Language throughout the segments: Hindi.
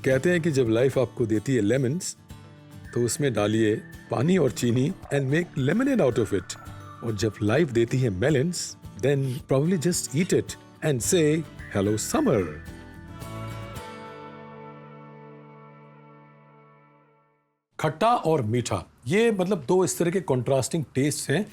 कहते हैं कि जब लाइफ आपको देती है लेमन्स तो उसमें डालिए पानी और चीनी and make lemonade out of it. और जब लाइफ देती है melons then probably just eat it and say hello summer. खट्टा और मीठा, ये मतलब दो इस तरह के कॉन्ट्रास्टिंग टेस्ट हैं।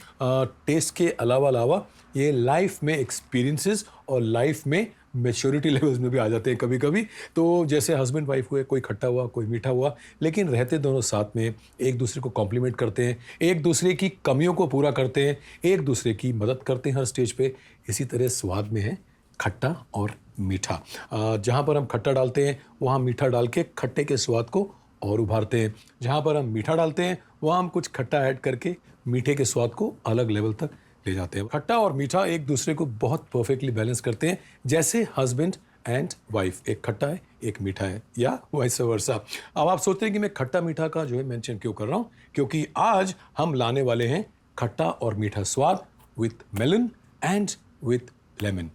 टेस्ट के अलावा ये लाइफ में एक्सपीरियंसेस और लाइफ में मैच्योरिटी लेवल्स में भी आ जाते हैं कभी कभी। तो जैसे हस्बैंड वाइफ हुए, कोई खट्टा हुआ कोई मीठा हुआ, लेकिन रहते दोनों साथ में, एक दूसरे को कॉम्प्लीमेंट करते हैं, एक दूसरे की कमियों को पूरा करते हैं, एक दूसरे की मदद करते हैं हर स्टेज पे। इसी तरह स्वाद में है खट्टा और मीठा। जहाँ पर हम खट्टा डालते हैं वहाँ मीठा डाल के खट्टे के स्वाद को और उभारते हैं। जहाँ पर हम मीठा डालते हैं वहाँ हम कुछ खट्टा ऐड करके मीठे के स्वाद को अलग लेवल तक ले जाते हैं। खट्टा और मीठा एक दूसरे को बहुत परफेक्टली बैलेंस करते हैं, जैसे हस्बैंड एंड वाइफ, एक खट्टा है एक मीठा है, या वाइस वर्सा। अब आप सोचते हैं कि मैं खट्टा मीठा का जो है मेंशन क्यों कर रहा हूँ, क्योंकि आज हम लाने वाले हैं खट्टा और मीठा स्वाद with melon and with lemon.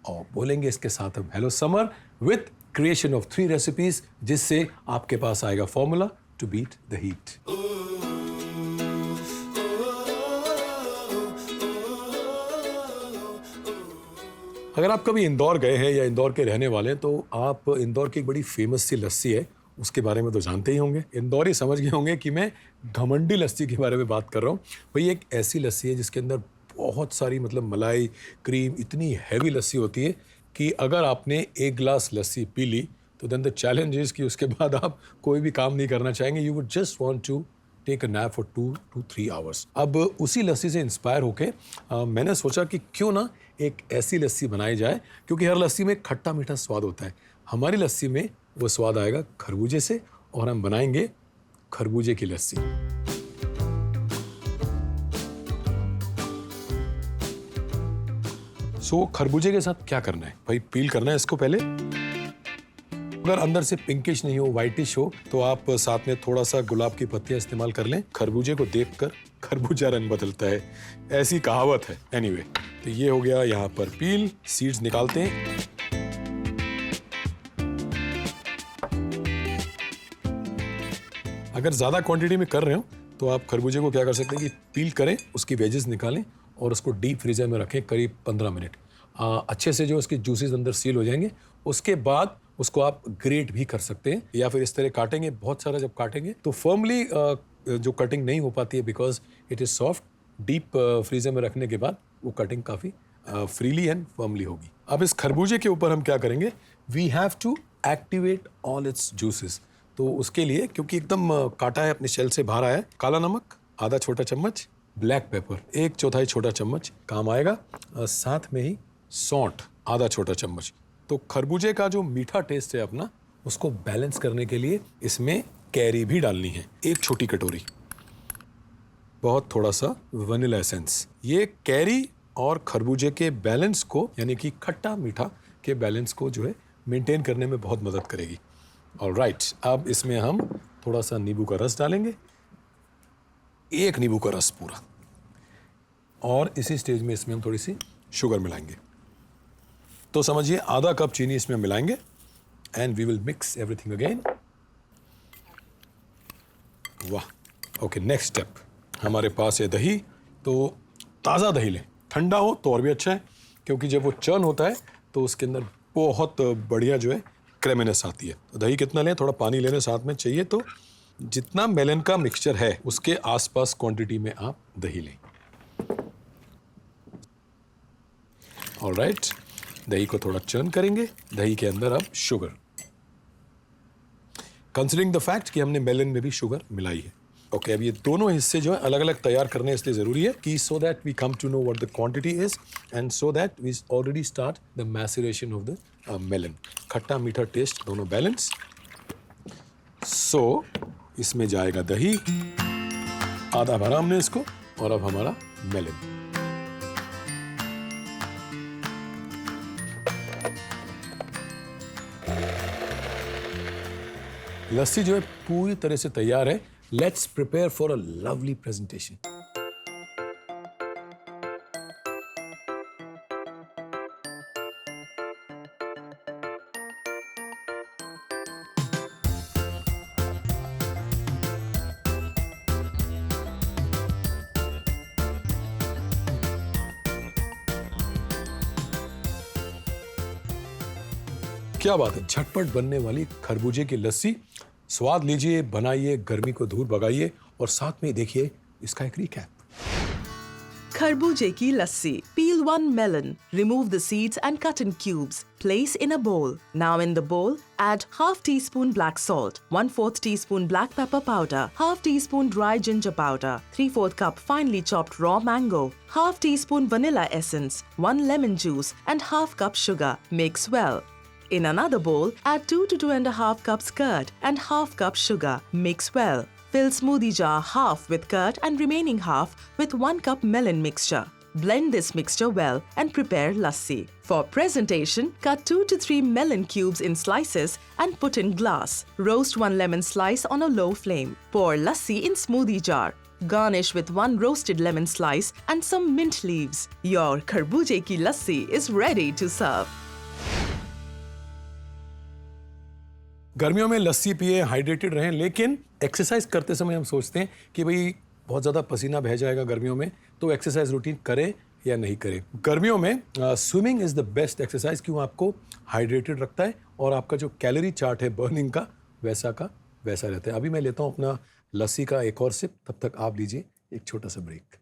और बोलेंगे इसके साथ हम hello summer with creation of 3 recipes, जिससे आपके पास आएगा formula to beat the heat. अगर आप कभी इंदौर गए हैं या इंदौर के रहने वाले हैं तो आप इंदौर की एक बड़ी फेमस सी लस्सी है उसके बारे में तो जानते ही होंगे। इंदौरी समझ गए होंगे कि मैं घमंडी लस्सी के बारे में बात कर रहा हूँ। भाई एक ऐसी लस्सी है जिसके अंदर बहुत सारी मतलब मलाई, क्रीम, इतनी हैवी लस्सी होती है कि अगर आपने एक गिलास लस्सी पी ली तो देन द चैलेंज इज कि उसके बाद आप कोई भी काम नहीं करना चाहेंगे। You would just want to take a nap for 2 to 3 hours। अब उसी लस्सी से इंस्पायर होके मैंने सोचा कि क्यों ना एक ऐसी लस्सी बनाई जाए, क्योंकि हर लस्सी में खट्टा मीठा स्वाद होता है। हमारी लस्सी में वो स्वाद आएगा खरबूजे से, और हम बनाएंगे खरबूजे की लस्सी। सो खरबूजे के साथ क्या करना है भाई, पील करना है इसको पहले। अगर अंदर से पिंकिश नहीं हो, व्हाइटिश हो, तो आप साथ में थोड़ा सा गुलाब की पत्तियां इस्तेमाल कर लें। खरबूजे को देखकर खरबूजा रंग बदलता है, ऐसी कहावत है। एनीवे, तो ये हो गया यहाँ पर पील, सीड्स निकालते हैं। अगर ज्यादा क्वांटिटी में कर रहे हो तो आप खरबूजे को क्या कर सकते हैं कि पील करें, उसकी वेजेस निकालें और उसको डीप फ्रीजर में रखें करीब 15 मिनट। अच्छे से जो उसके जूसेस अंदर सील हो जाएंगे, उसके बाद उसको आप ग्रेट भी कर सकते हैं या फिर इस तरह काटेंगे। बहुत सारा जब काटेंगे तो फर्मली जो कटिंग नहीं हो पाती है because it is soft. Deep freezer में रखने के बाद वो कटिंग काफ़ी फ्रीली एंड फर्मली होगी। अब इस खरबूजे के ऊपर हम क्या करेंगे, we have to activate all its juices. तो उसके लिए, क्योंकि एकदम काटा है, अपने शेल से बाहर आया है, काला नमक आधा छोटा चम्मच, ब्लैक पेपर 1/4 छोटा चम्मच काम आएगा, साथ में ही सौंठ आधा छोटा चम्मच। तो खरबूजे का जो मीठा टेस्ट है अपना, उसको बैलेंस करने के लिए इसमें कैरी भी डालनी है 1 छोटी कटोरी। बहुत थोड़ा सा वनीला एसेंस। ये कैरी और खरबूजे के बैलेंस को, यानी कि खट्टा मीठा के बैलेंस को जो है मेंटेन करने में बहुत मदद करेगी। ऑलराइट, अब इसमें हम थोड़ा सा नींबू का रस डालेंगे, 1 नींबू का रस पूरा। और इसी स्टेज में इसमें हम थोड़ी सी शुगर मिलाएंगे। तो समझिए आधा कप चीनी इसमें मिलाएंगे and we will mix everything again. वाह, ओके, नेक्स्ट स्टेप, हमारे पास है दही। तो ताज़ा दही लें, ठंडा हो तो और भी अच्छा है, क्योंकि जब वो चर्न होता है तो उसके अंदर बहुत बढ़िया जो है क्रेमिनेस आती है। तो दही कितना लें, थोड़ा पानी लेने साथ में चाहिए, तो जितना मेलन का मिक्सचर है उसके आसपास क्वांटिटी में आप दही लें। ऑलराइट, दही को थोड़ा चर्न करेंगे। दही के अंदर अब शुगर, कंसिडरिंग द फैक्ट कि हमने मेलन में भी शुगर मिलाई है। ओके, अब ये दोनों हिस्से जो है अलग अलग तैयार करने इसलिए जरूरी है कि so that we come to know what the quantity is and so that we already start the maceration of the melon. खट्टा मीठा टेस्ट दोनों बैलेंस। सो इसमें जाएगा दही, आधा भरा हमने इसको, और अब हमारा मेलन। लस्सी जो है पूरी तरह से तैयार है। Let's prepare for a lovely presentation. क्या बात है, झटपट बनने वाली खरबूजे की लस्सी। स्वाद लीजिए, बनाइए, गर्मी को दूर भगाइए और साथ में देखिए इसका एक recap. Kharbuje ki lassi. Peel 1 melon, remove the seeds and cut in cubes. Place in a bowl. Now in the bowl, add half teaspoon black salt, 1/4 teaspoon black pepper powder, half teaspoon dry ginger powder, 3/4 cup finely chopped raw mango, half teaspoon vanilla essence, 1 lemon juice and half cup sugar. Mix well. In another bowl, add 2 to 2.5 cups curd and half cup sugar. Mix well. Fill smoothie jar half with curd and remaining half with 1 cup melon mixture. Blend this mixture well and prepare lassi. For presentation, cut 2 to 3 melon cubes in slices and put in glass. Roast 1 lemon slice on a low flame. Pour lassi in smoothie jar. Garnish with 1 roasted lemon slice and some mint leaves. Your kharbuje ki lassi is ready to serve. गर्मियों में लस्सी पिए, हाइड्रेटेड रहें, लेकिन एक्सरसाइज करते समय हम सोचते हैं कि भाई बहुत ज़्यादा पसीना बह जाएगा गर्मियों में, तो एक्सरसाइज रूटीन करें या नहीं करें। गर्मियों में swimming is the best exercise, क्यों आपको हाइड्रेटेड रखता है और आपका जो कैलोरी चार्ट है बर्निंग का वैसा रहता है। अभी मैं लेता हूँ अपना लस्सी का एक और सिप, तब तक आप लीजिए एक छोटा सा ब्रेक।